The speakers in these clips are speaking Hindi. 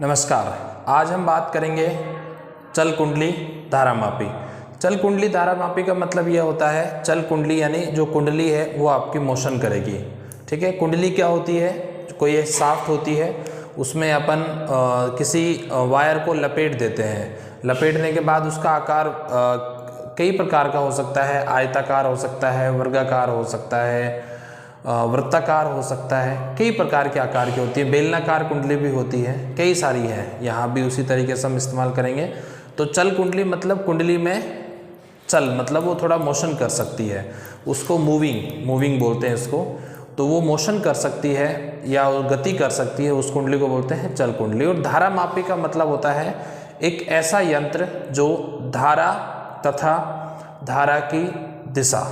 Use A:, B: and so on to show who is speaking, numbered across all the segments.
A: नमस्कार। आज हम बात करेंगे चल कुंडली धारामापी। चल कुंडली धारामापी का मतलब यह होता है, चल कुंडली यानी जो कुंडली है वो आपकी मोशन करेगी। ठीक है, कुंडली क्या होती है? कोई एक शाफ्ट होती है, उसमें अपन किसी वायर को लपेट देते हैं। लपेटने के बाद उसका आकार कई प्रकार का हो सकता है। आयताकार हो सकता है, वर्गाकार हो सकता है, वृत्ताकार हो सकता है, कई प्रकार के आकार की होती है। बेलनाकार कुंडली भी होती है, कई सारी है। यहाँ भी उसी तरीके से हम इस्तेमाल करेंगे। तो चल कुंडली मतलब कुंडली में चल, मतलब वो थोड़ा मोशन कर सकती है, उसको मूविंग बोलते हैं इसको। तो वो मोशन कर सकती है या गति कर सकती है, उस कुंडली को बोलते हैं चल कुंडली। और धारामापी का मतलब होता है एक ऐसा यंत्र जो धारा तथा धारा की दिशा,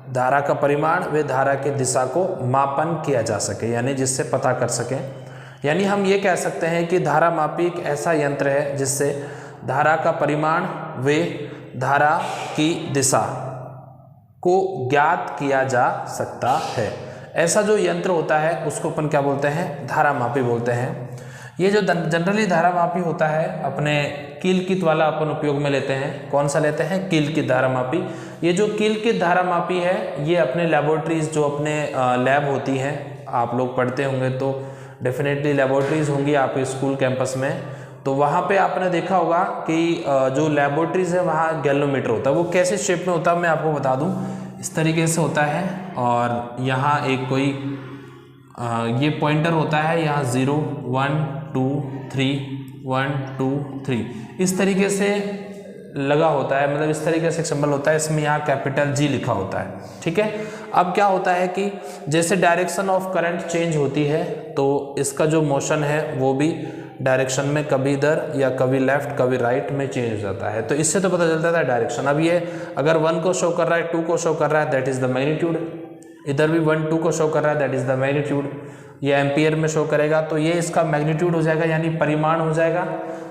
A: धारा का परिमाण व धारा की दिशा को मापन किया जा सके, यानी जिससे पता कर सके। यानी हम ये कह सकते हैं कि धारामापी एक ऐसा यंत्र है जिससे धारा का परिमाण व धारा की दिशा को ज्ञात किया जा सकता है। ऐसा जो यंत्र होता है उसको अपन क्या बोलते हैं? धारामापी बोलते हैं। ये जो जनरली धारामापी होता है अपने कील-कित वाला अपन उपयोग में लेते हैं। कौन सा लेते हैं? कील-कित धारामापी। ये जो कील-कित धारामापी है ये अपने लेबोरेटरीज, जो अपने लैब होती हैं, आप लोग पढ़ते होंगे तो डेफिनेटली लेबोरेटरीज होंगी आपके स्कूल कैंपस में। तो वहाँ पे आपने देखा होगा कि जो लेबोरेटरीज है वहाँ गैल्वेनोमीटर होता है। वो कैसे शेप में होता है मैं आपको बता दूँ। इस तरीके से होता है और यहाँ एक कोई ये पॉइंटर होता है, यहाँ 0 1 2 3 1 2 3 इस तरीके से लगा होता है, मतलब इस तरीके से सिंबल होता है। इसमें यहाँ कैपिटल G लिखा होता है। ठीक है, अब क्या होता है कि जैसे डायरेक्शन ऑफ करंट चेंज होती है तो इसका जो मोशन है वो भी डायरेक्शन में कभी इधर या कभी लेफ्ट कभी राइट में चेंज हो जाता है। तो इससे तो पता चलता है डायरेक्शन। अब ये अगर 1 को शो कर रहा है, 2 को शो कर रहा है, दैट इज़ द मैग्नीट्यूड। इधर भी 1 2 को शो कर रहा है, दैट इज़ द मैग्नीट्यूड। ये एम्पियर में शो करेगा तो ये इसका मैग्नीट्यूड हो जाएगा, यानी परिमाण हो जाएगा,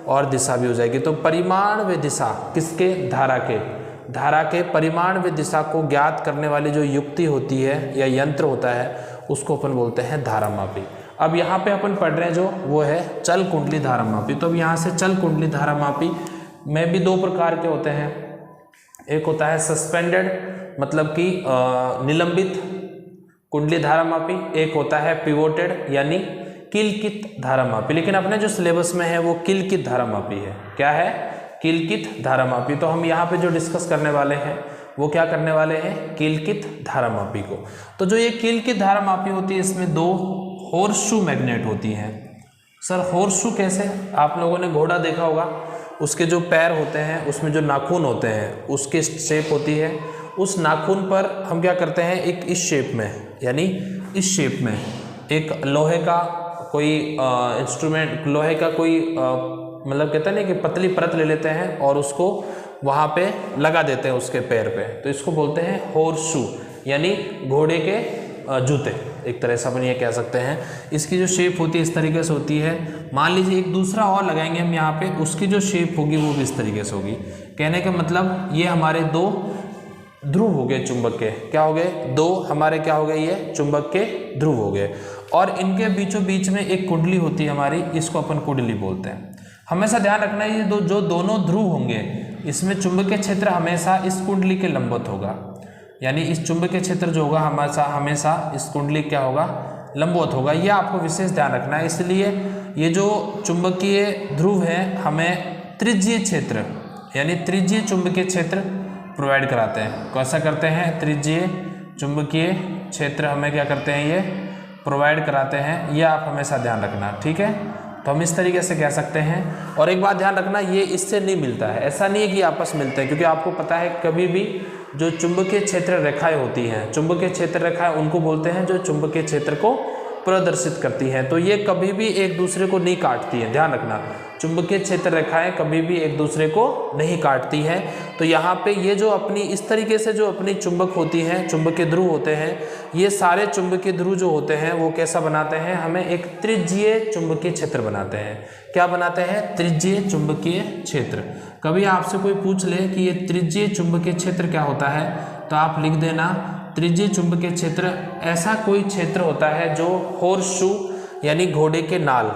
A: और दिशा भी हो जाएगी। तो परिमाण व दिशा किसके? धारा के परिमाण व दिशा को ज्ञात करने वाली जो युक्ति होती है या यंत्र होता है उसको अपन बोलते हैं धारामापी। अब यहाँ पे अपन पढ़ रहे हैं जो वो है चल कुंडली धारामापी। तो अब यहाँ से चल कुंडली धारामापी में भी 2 प्रकार के होते हैं। एक होता है सस्पेंडेड, मतलब कि निलंबित कुंडली धारामापी। एक होता है पिवोटेड यानी कील-कित धारामापी। लेकिन अपने जो सिलेबस में है वो कील-कित धारामापी है। क्या है? कील-कित धारामापी। तो हम यहाँ पे जो डिस्कस करने वाले हैं वो क्या करने वाले हैं? कील-कित धारामापी को। तो जो ये कील-कित धारामापी होती है इसमें 2 हॉर्सशू मैग्नेट होती हैं। सर हॉर्सशू कैसे? आप लोगों ने घोड़ा देखा होगा, उसके जो पैर होते हैं उसमें जो नाखून होते हैं उसकी शेप होती है। उस नाखून पर हम क्या करते हैं, एक इस शेप में, यानी इस शेप में एक लोहे का कोई इंस्ट्रूमेंट, लोहे का कोई मतलब कहते हैं ना कि पतली परत ले लेते हैं और उसको वहाँ पे लगा देते हैं उसके पैर पे। तो इसको बोलते हैं हॉर्सशू, यानी घोड़े के जूते, एक तरह से अपन ये कह सकते हैं। इसकी जो शेप होती है इस तरीके से होती है। मान लीजिए एक दूसरा और लगाएंगे हम यहाँ पे, उसकी जो शेप होगी वो भी इस तरीके से होगी। कहने का मतलब ये हमारे 2 ध्रुव हो गए चुंबक के। क्या हो गए? 2 हमारे क्या हो गए? ये चुंबक के ध्रुव हो गए। और इनके बीचों बीच में एक कुंडली होती है हमारी, इसको अपन कुंडली बोलते हैं। हमेशा ध्यान रखना है ये जो दोनों ध्रुव होंगे इसमें चुंबकीय क्षेत्र हमेशा इस कुंडली के लंबवत होगा, यानी इस चुंबकीय क्षेत्र जो होगा हमेशा इस कुंडली क्या होगा? लंबवत होगा। ये आपको विशेष ध्यान रखना है। इसलिए ये जो चुंबकीय ध्रुव है हमें त्रिज्यीय क्षेत्र यानी त्रिज्यीय चुंबकीय क्षेत्र प्रोवाइड कराते हैं। कैसा करते हैं? त्रिज्यीय चुंबकीय क्षेत्र हमें क्या करते हैं? ये प्रोवाइड कराते हैं। ये आप हमेशा ध्यान रखना, ठीक है। तो हम इस तरीके से कह सकते हैं। और एक बात ध्यान रखना, ये इससे नहीं मिलता है, ऐसा नहीं है कि आपस में मिलते हैं, क्योंकि आपको पता है कभी भी जो चुंबकीय क्षेत्र रेखाएं होती हैं, चुंबकीय क्षेत्र रेखाएं उनको बोलते हैं जो चुंबकीय क्षेत्र को प्रदर्शित करती हैं। तो ये कभी भी एक दूसरे को नहीं काटती हैं, ध्यान रखना। चुंबकीय क्षेत्र रेखाएं कभी भी एक दूसरे को नहीं काटती हैं। तो यहाँ पे ये जो अपनी इस तरीके से जो अपनी चुंबक होती हैं, चुंबकीय ध्रुव होते हैं, ये सारे चुंबकीय ध्रुव जो होते हैं वो कैसा बनाते हैं? हमें एक त्रिज्यीय चुंबकीय क्षेत्र बनाते हैं। क्या बनाते हैं? त्रिज्यीय चुंबकीय क्षेत्र। कभी आपसे कोई पूछ ले कि ये त्रिज्यीय चुंबकीय क्षेत्र क्या होता है, तो आप लिख देना त्रिज्यीय चुंबकीय क्षेत्र ऐसा कोई क्षेत्र होता है जो हॉर्सशू यानी घोड़े के नाल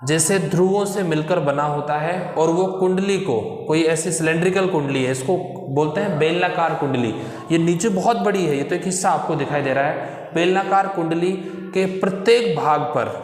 A: जैसे ध्रुवों से मिलकर बना होता है और वो कुंडली को, कोई ऐसी सिलेंड्रिकल कुंडली है, इसको बोलते हैं बेलनाकार कुंडली। ये नीचे बहुत बड़ी है, ये तो एक हिस्सा आपको दिखाई दे रहा है। बेलनाकार कुंडली के प्रत्येक भाग पर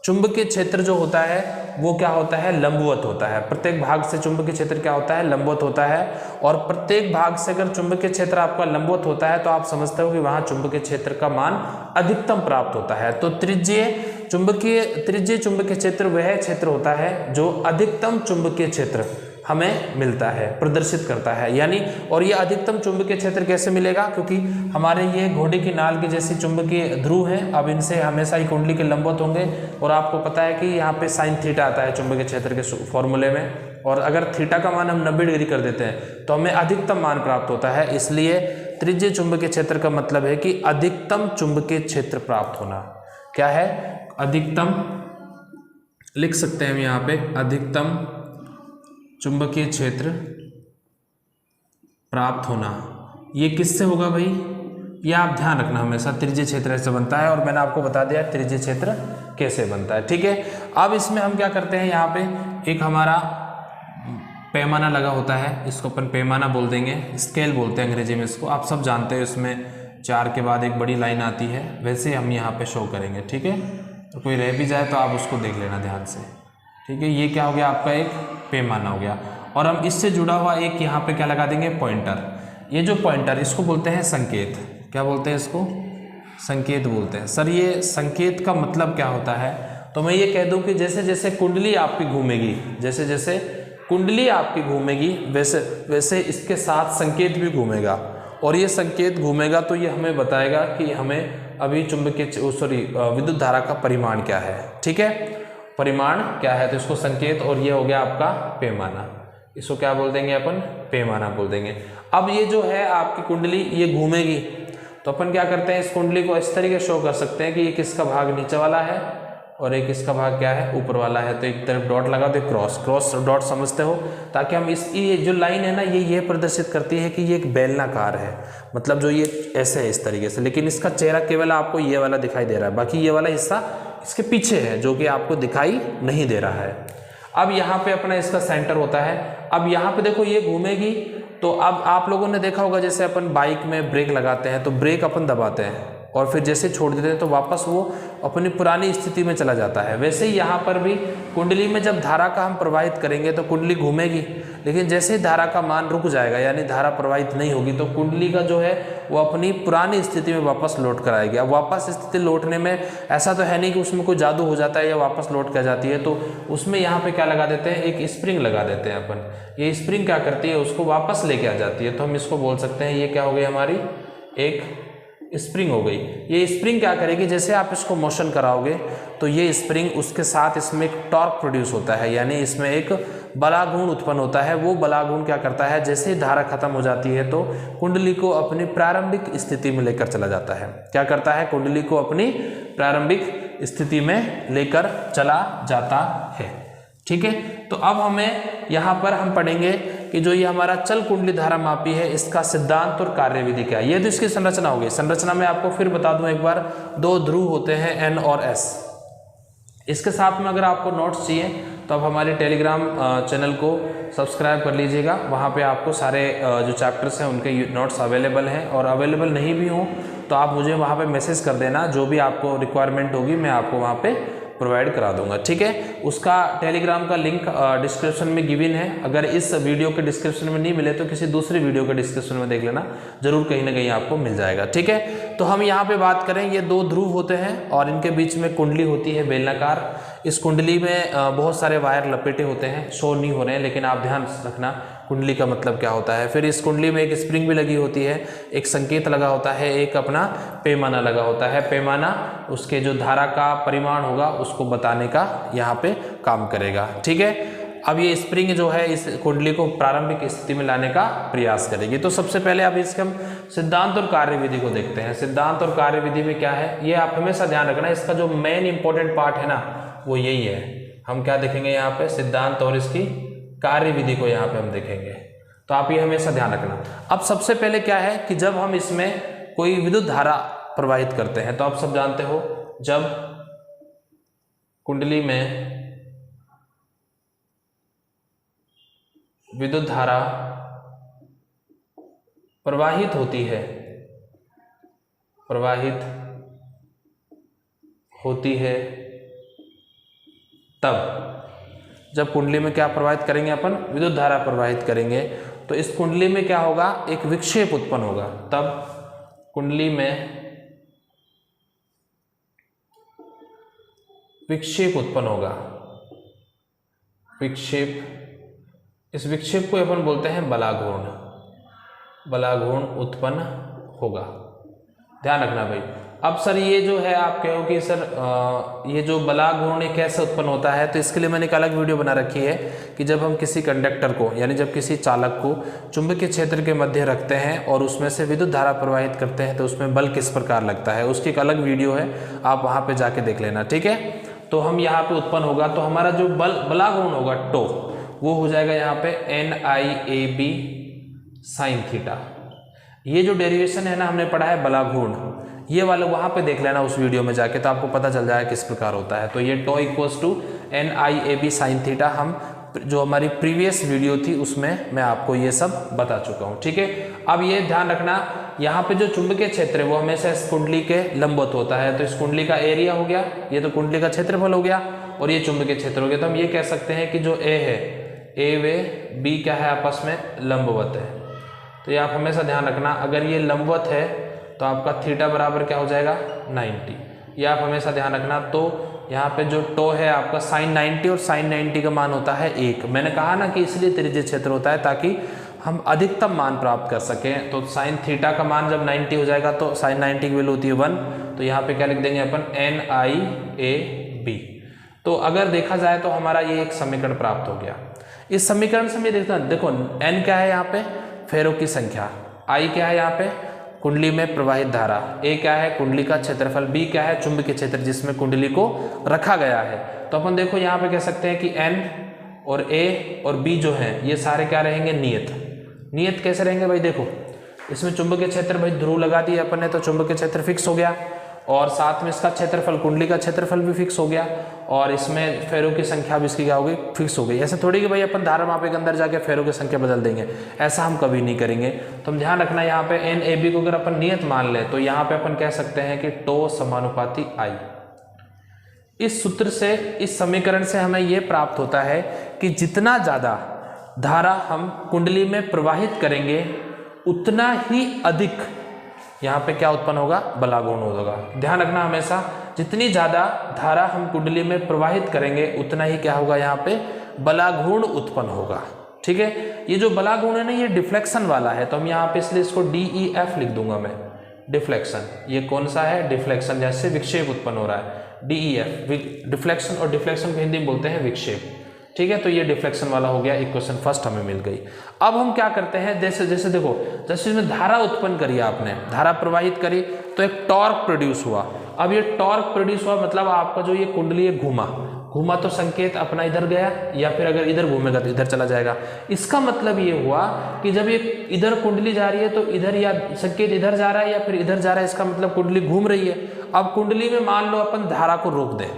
A: चुंबकीय क्षेत्र जो होता है वो क्या होता है, लंबवत होता है। प्रत्येक भाग से चुंबकीय क्षेत्र क्या होता है, लंबवत होता है। और प्रत्येक भाग से अगर चुंबकीय क्षेत्र आपका लंबवत होता है तो आप समझते हो कि वहां चुंबकीय क्षेत्र का मान अधिकतम प्राप्त होता है। तो त्रिज्यीय चुंबकीय क्षेत्र वह क्षेत्र होता है जो अधिकतम चुंबकीय क्षेत्र हमें मिलता है, प्रदर्शित करता है। यानी और ये अधिकतम चुंबकीय क्षेत्र कैसे मिलेगा, क्योंकि हमारे ये घोड़े की नाल की जैसी चुंबकीय ध्रुव हैं, अब इनसे हमेशा ही कुंडली के लंबवत होंगे। और आपको पता है कि यहाँ पे साइन थीटा आता है चुंबकीय क्षेत्र के फॉर्मूले में, और अगर थीटा का मान हम 90 डिग्री कर देते हैं तो हमें अधिकतम मान प्राप्त होता है। इसलिए त्रिज्यीय चुंबकीय क्षेत्र का मतलब है कि अधिकतम चुंबकीय क्षेत्र प्राप्त होना। क्या है, अधिकतम, लिख सकते हैं हम यहाँ पे, अधिकतम चुंबकीय क्षेत्र प्राप्त होना। ये किससे होगा भाई, ये आप ध्यान रखना हमेशा, त्रिज्यीय क्षेत्र ऐसे बनता है। और मैंने आपको बता दिया त्रिज्यीय क्षेत्र कैसे बनता है, ठीक है। अब इसमें हम क्या करते हैं, यहाँ पे एक हमारा पैमाना लगा होता है, इसको अपन पैमाना बोल देंगे, स्केल बोलते हैं अंग्रेजी में इसको, आप सब जानते हैं। इसमें 4 के बाद एक बड़ी लाइन आती है, वैसे हम यहाँ पे शो करेंगे, ठीक है। तो कोई रह भी जाए तो आप उसको देख लेना ध्यान से, ठीक है। ये क्या हो गया, आपका एक पैमाना हो गया। और हम इससे जुड़ा हुआ एक यहाँ पे क्या लगा देंगे, पॉइंटर। ये जो पॉइंटर, इसको बोलते हैं संकेत। क्या बोलते हैं इसको, संकेत बोलते हैं। सर ये संकेत का मतलब क्या होता है, तो मैं ये कह दूं कि जैसे जैसे कुंडली आपकी घूमेगी, जैसे जैसे कुंडली आपकी घूमेगी वैसे वैसे इसके साथ संकेत भी घूमेगा। और ये संकेत घूमेगा तो ये हमें बताएगा कि हमें अभी विद्युत धारा का परिमाण क्या है, ठीक है। परिमाण क्या है, तो इसको संकेत, और ये हो गया आपका पैमाना। इसको क्या बोल देंगे अपन, पैमाना बोल देंगे। अब ये जो है आपकी कुंडली, ये घूमेगी, तो अपन क्या करते हैं, इस कुंडली को इस तरीके शो कर सकते हैं कि ये किसका भाग नीचे वाला है और एक इसका भाग क्या है, ऊपर वाला है। तो एक तरफ डॉट लगा दो, क्रॉस डॉट समझते हो, ताकि हम ये जो लाइन है ना, ये प्रदर्शित करती है कि ये एक बेलनाकार है, मतलब जो ये ऐसे है इस तरीके से। लेकिन इसका चेहरा केवल आपको ये वाला दिखाई दे रहा है, बाकी ये वाला हिस्सा इसके पीछे है जो कि आपको दिखाई नहीं दे रहा है। अब यहाँ पे अपना इसका सेंटर होता है। अब यहाँ पे देखो ये घूमेगी, तो अब आप लोगों ने देखा होगा जैसे अपन बाइक में ब्रेक लगाते हैं तो ब्रेक अपन दबाते हैं और फिर जैसे छोड़ देते हैं तो वापस वो अपनी पुरानी स्थिति में चला जाता है। वैसे ही यहाँ पर भी कुंडली में जब धारा का हम प्रवाहित करेंगे तो कुंडली घूमेगी, लेकिन जैसे ही धारा का मान रुक जाएगा यानी धारा प्रवाहित नहीं होगी तो कुंडली का जो है वो अपनी पुरानी स्थिति में वापस लौट कर आएगी। अब वापस स्थिति लौटने में ऐसा तो है नहीं कि उसमें कोई जादू हो जाता है या वापस लौट कर जाती है, तो उसमें यहाँ पे क्या लगा देते हैं, एक स्प्रिंग लगा देते हैं अपन। ये स्प्रिंग क्या करती है, उसको वापस लेके आ जाती है। तो हम इसको बोल सकते हैं ये क्या हो गई, हमारी एक स्प्रिंग हो गई। ये स्प्रिंग क्या करेगी, जैसे आप इसको मोशन कराओगे तो ये स्प्रिंग उसके साथ इसमें एक टॉर्क प्रोड्यूस होता है, यानी इसमें एक बलागुण उत्पन्न होता है। वो बलागुण क्या करता है, जैसे ही धारा खत्म हो जाती है तो कुंडली को अपनी प्रारंभिक स्थिति में लेकर चला जाता है। क्या करता है, कुंडली को अपनी प्रारंभिक स्थिति में लेकर चला जाता है, ठीक है। तो अब हमें यहाँ पर हम पढ़ेंगे कि जो ये हमारा चल कुंडली धारा मापी है इसका सिद्धांत और कार्यविधि क्या है। ये तो इसकी संरचना होगी। संरचना में आपको फिर बता दूं एक बार, 2 ध्रुव होते हैं N और S। इसके साथ में अगर आपको नोट्स चाहिए तो आप हमारे टेलीग्राम चैनल को सब्सक्राइब कर लीजिएगा। वहाँ पे आपको सारे जो चैप्टर्स हैं उनके नोट्स अवेलेबल हैं, और अवेलेबल नहीं भी हों तो आप मुझे वहाँ पे मैसेज कर देना, जो भी आपको रिक्वायरमेंट होगी मैं आपको वहाँ पे प्रोवाइड करा दूंगा, ठीक है। उसका टेलीग्राम का लिंक डिस्क्रिप्शन में गिवन है। अगर इस वीडियो के डिस्क्रिप्शन में नहीं मिले तो किसी दूसरी वीडियो के डिस्क्रिप्शन में देख लेना, जरूर कहीं ना कहीं आपको मिल जाएगा, ठीक है। तो हम यहाँ पे बात करें, ये 2 ध्रुव होते हैं और इनके बीच में कुंडली होती है बेलनाकार। इस कुंडली में बहुत सारे वायर लपेटे होते हैं, शो नहीं हो रहे हैं लेकिन आप ध्यान रखना कुंडली का मतलब क्या होता है। फिर इस कुंडली में एक स्प्रिंग भी लगी होती है, एक संकेत लगा होता है, एक अपना पैमाना लगा होता है। पैमाना उसके जो धारा का परिमाण होगा उसको बताने का यहाँ पे काम करेगा, ठीक है। अब ये स्प्रिंग जो है इस कुंडली को प्रारंभिक स्थिति में लाने का प्रयास करेगी। तो सबसे पहले अब इसके हम सिद्धांत और कार्यविधि को देखते हैं। सिद्धांत और कार्यविधि में क्या है, ये आप हमेशा ध्यान रखना। इसका जो मेन इंपॉर्टेंट पार्ट है ना वो यही है। हम क्या देखेंगे यहाँ पे, सिद्धांत और इसकी कार्यविधि को यहाँ पे हम देखेंगे, तो आप ये हमेशा ध्यान रखना। अब सबसे पहले क्या है कि जब हम इसमें कोई विद्युत धारा प्रवाहित करते हैं तो आप सब जानते हो, जब कुंडली में विद्युत धारा प्रवाहित होती है, प्रवाहित होती है तब, जब कुंडली में क्या प्रवाहित करेंगे अपन, विद्युत धारा प्रवाहित करेंगे, तो इस कुंडली में क्या होगा, एक विक्षेप उत्पन्न होगा। तब कुंडली में विक्षेप उत्पन्न होगा, विक्षेप, इस विक्षेप को अपन बोलते हैं बलाघूर्ण, बलाघूर्ण उत्पन्न होगा। ध्यान रखना भाई। अब सर ये जो है आप कहो कि सर ये जो बलाघूर्ण कैसे उत्पन्न होता है, तो इसके लिए मैंने एक अलग वीडियो बना रखी है कि जब हम किसी कंडक्टर को यानी जब किसी चालक को चुंबकीय क्षेत्र के मध्य रखते हैं और उसमें से विद्युत धारा प्रवाहित करते हैं तो उसमें बल किस प्रकार लगता है, उसकी एक अलग वीडियो है, आप वहाँ पे जाके देख लेना, ठीक है। तो हम यहाँ पे उत्पन्न होगा, तो हमारा जो बलाघूर्ण होगा टो, वो हो जाएगा यहाँ पे NIAB साइन थीटा। ये जो डेरिवेशन है ना हमने पढ़ा है बलाघूर्ण, ये वाले वहाँ पे देख लेना उस वीडियो में जाके, तो आपको पता चल जाएगा किस प्रकार होता है। तो ये टो equals to NIAB sine theta, हम जो हमारी प्रीवियस वीडियो थी उसमें मैं आपको ये सब बता चुका हूँ, ठीक है। अब ये ध्यान रखना, यहाँ पे जो चुंबकीय क्षेत्र है वो हमेशा इस कुंडली के लंबवत होता है, तो इस कुंडली का एरिया हो गया, ये तो कुंडली का क्षेत्रफल हो गया और ये चुंबकीय क्षेत्र हो गया। तो हम ये कह सकते हैं कि जो A है, A व B क्या है, आपस में लंबवत है। तो ये आप हमेशा ध्यान रखना, अगर ये लंबवत है तो आपका थीटा बराबर क्या हो जाएगा 90, ये आप हमेशा ध्यान रखना। तो यहाँ पे जो टो है आपका साइन 90 और साइन 90 का मान होता है 1। मैंने कहा ना कि इसलिए त्रिज्यीय क्षेत्र होता है ताकि हम अधिकतम मान प्राप्त कर सकें। तो साइन थीटा का मान जब 90 हो जाएगा तो साइन 90 की वैल्यू होती है 1, तो यहाँ पे क्या लिख देंगे अपन NIAB। तो अगर देखा जाए तो हमारा ये एक समीकरण प्राप्त हो गया। इस समीकरण से मैं देखो n क्या है यहाँ पे, फेरों की संख्या, I क्या है यहाँ पे, कुंडली में प्रवाहित धारा, A क्या है, कुंडली का क्षेत्रफल, B क्या है, चुंबकीय क्षेत्र जिसमें कुंडली को रखा गया है। तो अपन देखो यहाँ पे कह सकते हैं कि N और A और B जो हैं ये सारे क्या रहेंगे, नियत। नियत कैसे रहेंगे भाई, देखो इसमें चुंबकीय क्षेत्र भाई ध्रुव लगा दिए अपन ने, तो चुंबकीय क्षेत्र फिक्स हो गया और साथ में इसका क्षेत्रफल, कुंडली का क्षेत्रफल भी फिक्स हो गया और इसमें फेरों की संख्या भी इसकी क्या हो गई, फिक्स हो गई। ऐसे थोड़ी कि भाई अपन धारा मापे के अंदर जाके फेरों की संख्या बदल देंगे, ऐसा हम कभी नहीं करेंगे। तो हम ध्यान रखना यहाँ पे NAB को अगर अपन नियत मान लें तो यहाँ पे अपन कह सकते हैं कि टो समानुपाती I। इस सूत्र से, इस समीकरण से हमें यह प्राप्त होता है कि जितना ज्यादा धारा हम कुंडली में प्रवाहित करेंगे उतना ही अधिक यहाँ पे क्या उत्पन्न होगा, बलाघूर्ण होगा। ध्यान रखना हमेशा, जितनी ज्यादा धारा हम कुंडली में प्रवाहित करेंगे उतना ही क्या होगा, यहाँ पे बलाघूर्ण उत्पन्न होगा, ठीक है। ये जो बलाघूर्ण है ना ये डिफ्लेक्शन वाला है, तो हम यहाँ पे इसलिए इसको DEF लिख दूंगा मैं, डिफ्लेक्शन। ये कौन सा है, डिफ्लेक्शन, जैसे विक्षेप उत्पन्न हो रहा है DEF, डिफ्लेक्शन, और डिफ्लेक्शन को हिंदी में बोलते हैं विक्षेप, ठीक है। तो ये डिफ्लेक्शन वाला हो गया, इक्वेशन फर्स्ट हमें मिल गई। अब हम क्या करते हैं, जैसे जैसे देखो, जैसे इसमें धारा उत्पन्न करी आपने, धारा प्रवाहित करी तो एक टॉर्क प्रोड्यूस हुआ। अब ये टॉर्क प्रोड्यूस हुआ मतलब आपका जो ये कुंडली है घूमा तो संकेत अपना इधर गया, या फिर अगर इधर घूमेगा तो इधर चला जाएगा। इसका मतलब ये हुआ कि जब ये इधर कुंडली जा रही है तो इधर, या संकेत इधर जा रहा है या फिर इधर जा रहा है, इसका मतलब कुंडली घूम रही है। अब कुंडली में मान लो अपन धारा को रोक दें,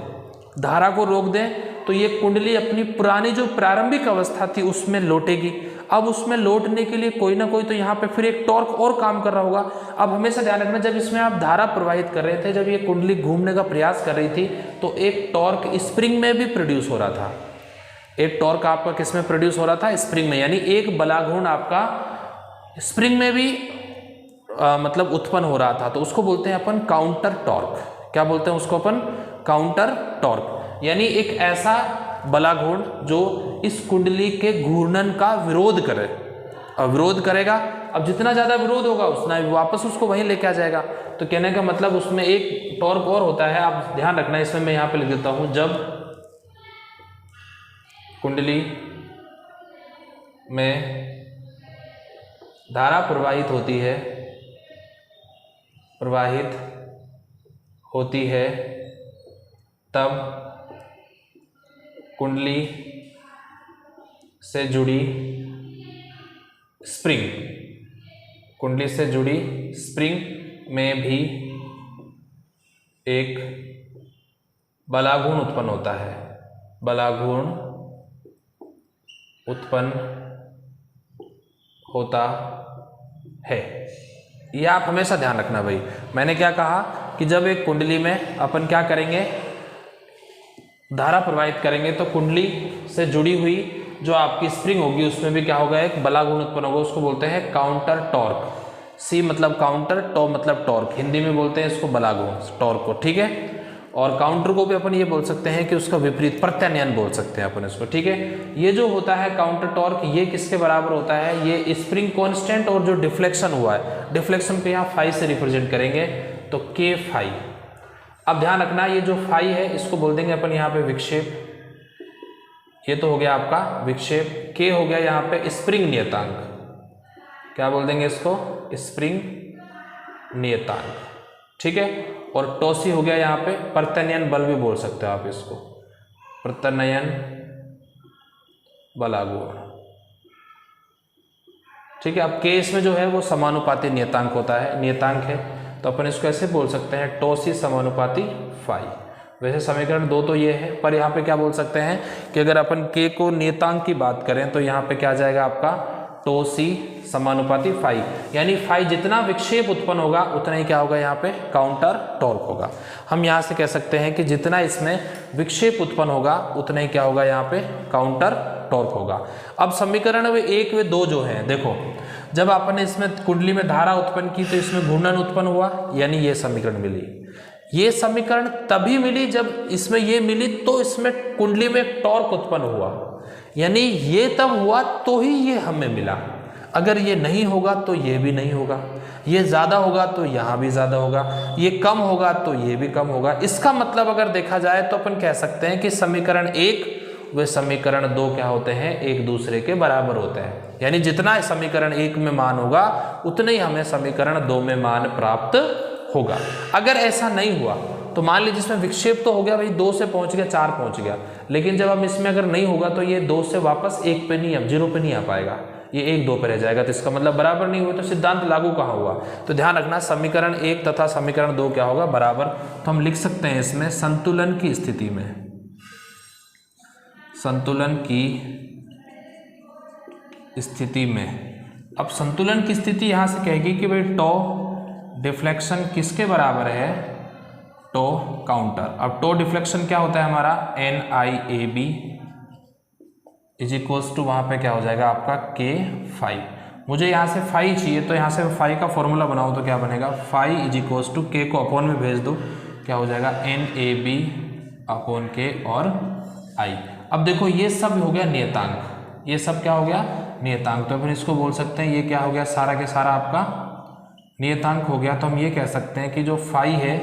A: धारा को रोक दें तो ये कुंडली अपनी पुरानी जो प्रारंभिक अवस्था थी उसमें लौटेगी। अब उसमें लौटने के लिए कोई ना कोई तो यहाँ पे फिर एक टॉर्क और काम कर रहा होगा। अब हमेशा ध्यान रखना, जब इसमें आप धारा प्रवाहित कर रहे थे, जब ये कुंडली घूमने का प्रयास कर रही थी तो एक टॉर्क स्प्रिंग में भी प्रोड्यूस हो रहा था। एक टॉर्क आपका किस में प्रोड्यूस हो रहा था, स्प्रिंग में, यानी एक बलाघूर्ण आपका स्प्रिंग में भी मतलब उत्पन्न हो रहा था। तो उसको बोलते हैं अपन काउंटर टॉर्क। क्या बोलते हैं उसको अपन, काउंटर टॉर्क, यानी एक ऐसा बलाघूर्ण जो इस कुंडली के घूर्णन का विरोध करे। अब विरोध करेगा, अब जितना ज्यादा विरोध होगा उतना वापस उसको वहीं लेके आ जाएगा। तो कहने का मतलब उसमें एक टॉर्क और होता है, आप ध्यान रखना, इसमें मैं यहाँ पे लिख देता हूं, जब कुंडली में धारा प्रवाहित होती है तब कुंडली से जुड़ी स्प्रिंग में भी एक बलाघूर्ण उत्पन्न होता है, बलाघूर्ण उत्पन्न होता है। ये आप हमेशा ध्यान रखना भाई। मैंने क्या कहा कि जब एक कुंडली में अपन क्या करेंगे, धारा प्रवाहित करेंगे, तो कुंडली से जुड़ी हुई जो आपकी स्प्रिंग होगी उसमें भी क्या होगा, एक बला गुण उत्पन्न होगा। उसको बोलते हैं काउंटर टॉर्क। सी मतलब काउंटर, टॉ मतलब टॉर्क, हिंदी में बोलते हैं इसको बला गुण, टॉर्क को, ठीक है। और काउंटर को भी अपन ये बोल सकते हैं कि उसका विपरीत, प्रत्यानयन बोल सकते हैं अपन इसको, ठीक है। ये जो होता है काउंटर टॉर्क, ये किसके बराबर होता है, ये स्प्रिंग कांस्टेंट और जो डिफ्लेक्शन हुआ है, डिफ्लेक्शन को यहाँ फाई से रिप्रेजेंट करेंगे, तो के फाई। अब ध्यान रखना, ये जो फाई है इसको बोल देंगे अपन यहाँ पे विक्षेप। ये तो हो गया आपका विक्षेप। के हो गया यहाँ पे स्प्रिंग नियतांक, क्या बोल देंगे इसको, स्प्रिंग नियतांक, ठीक है। और टॉसी हो गया यहाँ पे प्रत्यानयन बल भी बोल सकते हो आप इसको, प्रत्यानयन बलागुण, ठीक है। अब के इसमें जो है वो समानुपाती नियतांक होता है, नियतांक है, तो अपन इसको ऐसे बोल सकते हैं टॉसी समानुपाती फाई। वैसे समीकरण 2 तो ये है, पर यहाँ पे क्या बोल सकते हैं कि अगर अपन के को नियतांक की बात करें तो यहाँ पे क्या आ जाएगा आपका टॉसी समानुपाती फाई, यानी फाई जितना विक्षेप उत्पन्न होगा उतना ही क्या होगा यहाँ पे काउंटर टॉर्क होगा। हम यहाँ से कह सकते हैं कि जितना इसमें विक्षेप उत्पन्न होगा उतना ही क्या होगा यहाँ पे काउंटर टॉर्क होगा। अब समीकरण वे 1 व 2 जो है, देखो जब आपने इसमें कुंडली में धारा उत्पन्न की तो इसमें घूर्णन उत्पन्न हुआ, यानी ये समीकरण मिली। ये समीकरण तभी मिली जब इसमें ये मिली तो इसमें कुंडली में टॉर्क उत्पन्न हुआ, यानी ये तब हुआ तो ही ये हमें मिला। अगर ये नहीं होगा तो ये भी नहीं होगा, ये ज़्यादा होगा तो यहाँ भी ज़्यादा होगा, ये कम होगा तो ये भी कम होगा। इसका मतलब अगर देखा जाए तो अपन कह सकते हैं कि समीकरण 1 व समीकरण 2 क्या होते हैं, एक दूसरे के बराबर होते हैं। यानी जितना समीकरण 1 में मान होगा उतना ही हमें समीकरण 2 में मान प्राप्त होगा। अगर ऐसा नहीं हुआ तो मान लीजिए इसमें विक्षेप तो हो गया भाई, 2 से पहुंच गया, 4 पहुंच गया, लेकिन जब हम इसमें अगर नहीं होगा तो ये 2 से वापस 1 पे नहीं, अब 0 पे नहीं आ पाएगा, ये 1 2 पे रह जाएगा। तो इसका मतलब बराबर नहीं हुआ, तो सिद्धांत लागू कहाँ हुआ। तो ध्यान रखना समीकरण 1 तथा समीकरण 2 क्या होगा, बराबर। तो हम लिख सकते हैं इसमें संतुलन की स्थिति में, संतुलन की स्थिति में। अब संतुलन की स्थिति यहां से कहेगी कि भाई टॉ डिफ्लेक्शन किसके बराबर है, टॉ काउंटर। अब टॉ डिफ्लेक्शन क्या होता है हमारा, NIAB इज इक्वल्स टू वहां पे क्या हो जाएगा आपका K फाई। मुझे यहाँ से फाई चाहिए तो यहाँ से फाई का फॉर्मूला बनाओ तो क्या बनेगा, phi is equals to K को अपॉन में भेज दो, क्या हो जाएगा NAB अपॉन K और I। अब देखो ये सब हो गया नियतांक, ये सब क्या हो गया नियतांक, तो फिर इसको बोल सकते हैं ये क्या हो गया, सारा के सारा आपका नियतांक हो गया। तो हम ये कह सकते हैं कि जो फाई है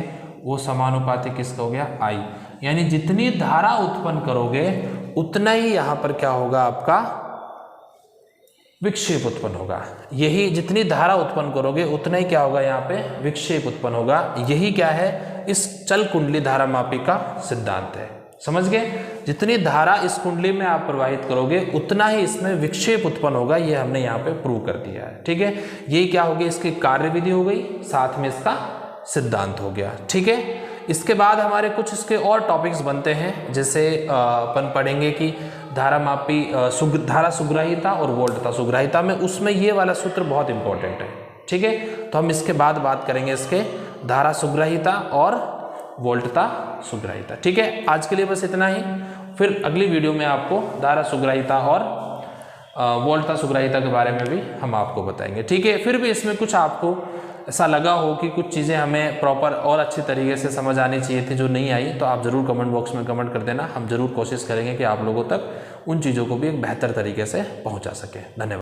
A: वो समानुपाती किसका हो गया, I। यानी जितनी धारा उत्पन्न करोगे उतना ही यहाँ पर क्या होगा आपका विक्षेप उत्पन्न होगा। यही जितनी धारा उत्पन्न करोगे उतना ही क्या होगा यहाँ पे विक्षेप उत्पन्न होगा। यही क्या है इस चल कुंडली धारामापी का सिद्धांत है, समझ गए। जितनी धारा इस कुंडली में आप प्रवाहित करोगे उतना ही इसमें विक्षेप उत्पन्न होगा, ये हमने यहाँ पे प्रूव कर दिया है, ठीक है। यही क्या होगी, इसकी कार्यविधि हो गई, साथ में इसका सिद्धांत हो गया, ठीक है। इसके बाद हमारे कुछ इसके और टॉपिक्स बनते हैं, जैसे अपन पढ़ेंगे कि धारामापी धारा सुग्राहिता और वोल्टता सुग्राहिता में, उसमें ये वाला सूत्र बहुत इंपॉर्टेंट है, ठीक है। तो हम इसके बाद बात करेंगे इसके धारा सुग्राहिता और वोल्टता सुग्राहिता, ठीक है। आज के लिए बस इतना ही, फिर अगली वीडियो में आपको धारा सुग्राहिता और वोल्टता सुग्राहिता के बारे में भी हम आपको बताएंगे, ठीक है। फिर भी इसमें कुछ आपको ऐसा लगा हो कि कुछ चीज़ें हमें प्रॉपर और अच्छी तरीके से समझ आनी चाहिए थी जो नहीं आई, तो आप ज़रूर कमेंट बॉक्स में कमेंट कर देना। हम ज़रूर कोशिश करेंगे कि आप लोगों तक उन चीज़ों को भी एक बेहतर तरीके से पहुंचा सकें। धन्यवाद।